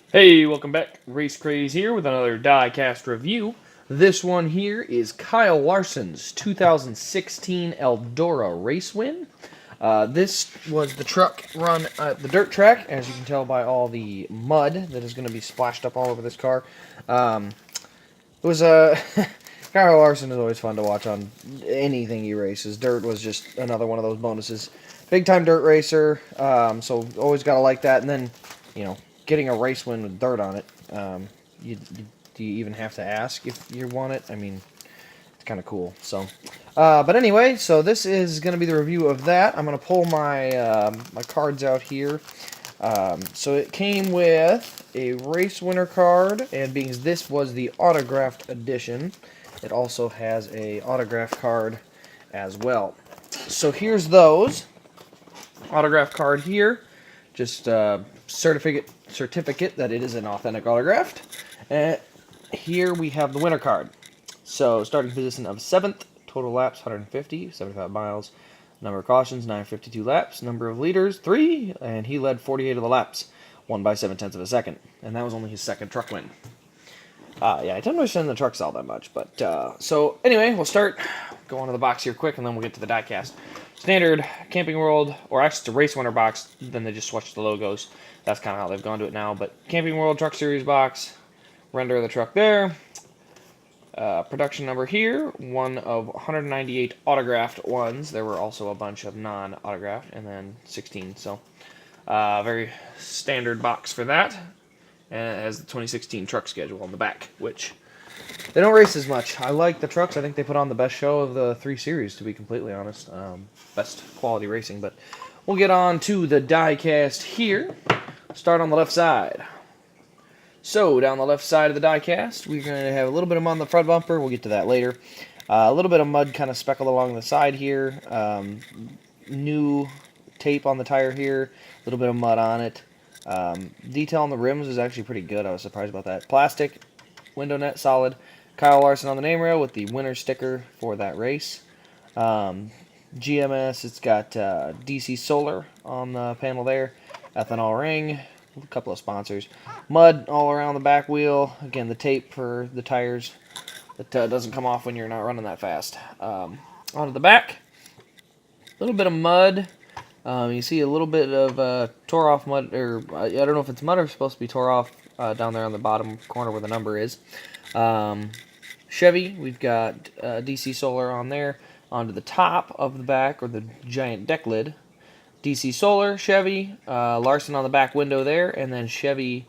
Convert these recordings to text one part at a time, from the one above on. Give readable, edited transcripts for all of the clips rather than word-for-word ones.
Hey, welcome back. Race Craze here with another Diecast review. This one here is Kyle Larson's 2016 Eldora race win. This was the truck run at the dirt track, as you can tell by all the mud that is going to be splashed up all over this car. It was a Kyle Larson is always fun to watch on anything he races. Dirt was just another one of those bonuses. Big time dirt racer, so always gotta like that. And then, getting a race win with dirt on it. Do you even have to ask if you want it? I mean, it's kind of cool. So, but anyway, so this is gonna be the review of that. I'm gonna pull my my cards out here. So it came with a race winner card, and being this was the autographed edition, it also has a autograph card as well. So here's those. Autograph card here, just certificate that it is an authentic autographed. And here we have the winner card. So starting position of 7th, total laps 150, 75 miles. Number of cautions, 952 laps. Number of leaders, 3. And he led 48 of the laps, won by 7/10 of a second. And that was only his second truck win. Yeah, I don't understand the trucks all that much. But, so, anyway, we'll start. Go on to the box here quick, and then we'll get to the diecast. Standard Camping World, or actually it's a Race Winner box. Then they just switched the logos. That's kind of how they've gone to it now. But Camping World Truck Series box. Render of the truck there. Production number here, one of 198 autographed ones. There were also a bunch of non-autographed, and then 16. So, very standard box for that. And it has the 2016 truck schedule on the back, which they don't race as much. I like the trucks. I think they put on the best show of the 3 series, to be completely honest. Best quality racing. But we'll get on to the diecast here. Start on the left side. So, down the left side of the diecast, we're going to have a little bit of mud on the front bumper. We'll get to that later. A little bit of mud kind of speckled along the side here. New tape on the tire here. A little bit of mud on it. Detail on the rims is actually pretty good. I was surprised about that. Plastic, window net solid. Kyle Larson on the name rail with the winner sticker for that race. GMS, it's got DC Solar on the panel there. Ethanol ring. A couple of sponsors. Mud all around the back wheel. Again, the tape for the tires that doesn't come off when you're not running that fast. Onto the back. A little bit of mud. You see a little bit of tore off mud, or I don't know if it's mud or supposed to be tore off down there on the bottom corner where the number is. Chevy, we've got DC Solar on there. Onto the top of the back, or the giant deck lid. DC Solar, Chevy, Larson on the back window there, and then Chevy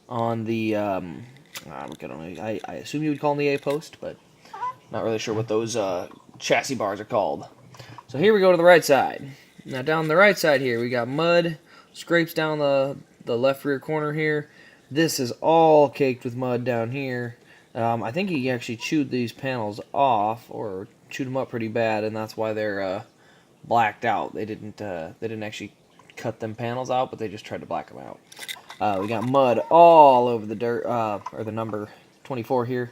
on the, I assume you would call them the A-post, but not really sure what those chassis bars are called. So here we go to the right side. Now down the right side here, we got mud, scrapes down the left rear corner here. This is all caked with mud down here. I think he actually chewed these panels off, or chewed them up pretty bad, and that's why they're blacked out. They didn't actually cut them panels out, but they just tried to black them out. We got mud all over the dirt, or the number 24 here.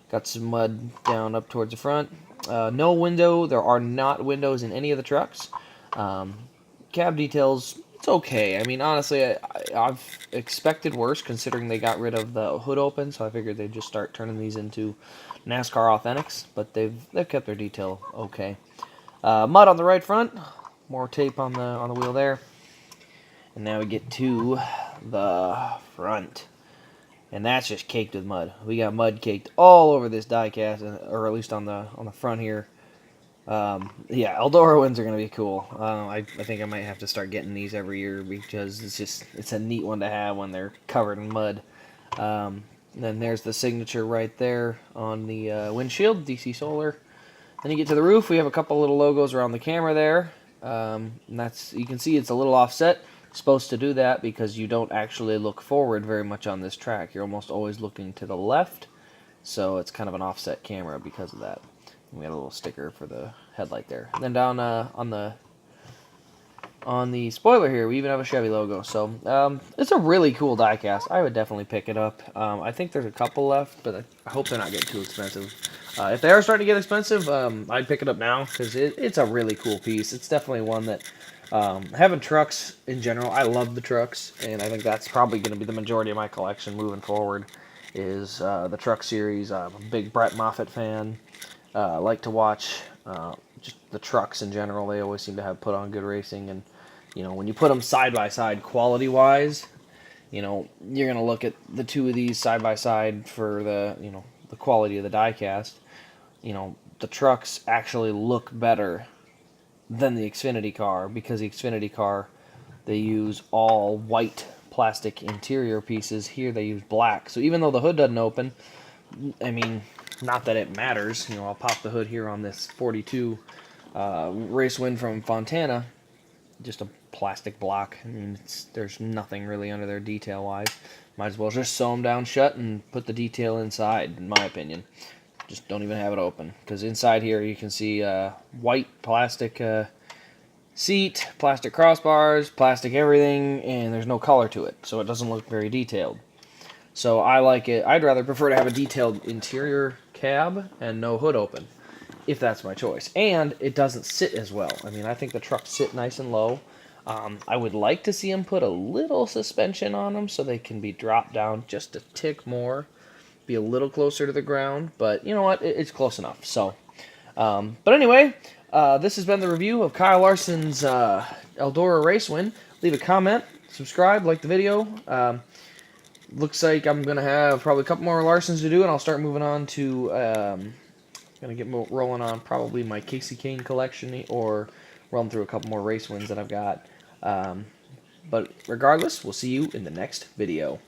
Got some mud down up towards the front. No window. There are not windows in any of the trucks. Cab details, it's okay. I mean, honestly, I've expected worse considering they got rid of the hood open, so I figured they'd just start turning these into NASCAR Authentics, but they've kept their detail okay. Mud on the right front, more tape on the wheel there, and now we get to the front, and that's just caked with mud. We got mud caked all over this diecast, or at least on the front here. Yeah, Eldora wins are gonna be cool. I think I might have to start getting these every year because it's a neat one to have when they're covered in mud. Then there's the signature right there on the windshield, DC Solar. Then you get to the roof, we have a couple little logos around the camera there. And you can see it's a little offset. It's supposed to do that because you don't actually look forward very much on this track. You're almost always looking to the left, so it's kind of an offset camera because of that. And we got a little sticker for the headlight there. And then down on the spoiler here, we even have a Chevy logo. So it's a really cool diecast. I would definitely pick it up. I think there's a couple left, but I hope they're not getting too expensive. If they are starting to get expensive, I'd pick it up now because it's a really cool piece. It's definitely one that Having trucks in general, I love the trucks, and I think that's probably going to be the majority of my collection moving forward, is the truck series. I'm a big Brett Moffitt fan. I like to watch just the trucks in general. They always seem to have put on good racing, and when you put them side by side, quality wise, you're gonna look at the two of these side by side for the quality of the diecast. The trucks actually look better than the Xfinity car, because the Xfinity car, they use all white plastic interior pieces. Here they use black. So even though the hood doesn't open, I mean, not that it matters. I'll pop the hood here on this 42 race win from Fontana. Just a plastic block. I mean, there's nothing really under there detail-wise. Might as well just sew them down shut and put the detail inside, in my opinion. Just don't even have it open. Because inside here you can see white plastic seat, plastic crossbars, plastic everything, and there's no color to it. So it doesn't look very detailed. So I like it. I'd rather prefer to have a detailed interior cab and no hood open, if that's my choice. And it doesn't sit as well. I mean, I think the trucks sit nice and low. I would like to see them put a little suspension on them so they can be dropped down just a tick more, be a little closer to the ground. But you know what? It's close enough. So, but anyway, this has been the review of Kyle Larson's Eldora race win. Leave a comment, subscribe, like the video. Looks like I'm going to have probably a couple more Larsons to do, and I'll start moving on to, going to get rolling on probably my Casey Kane collection, or run through a couple more race wins that I've got. But regardless, we'll see you in the next video.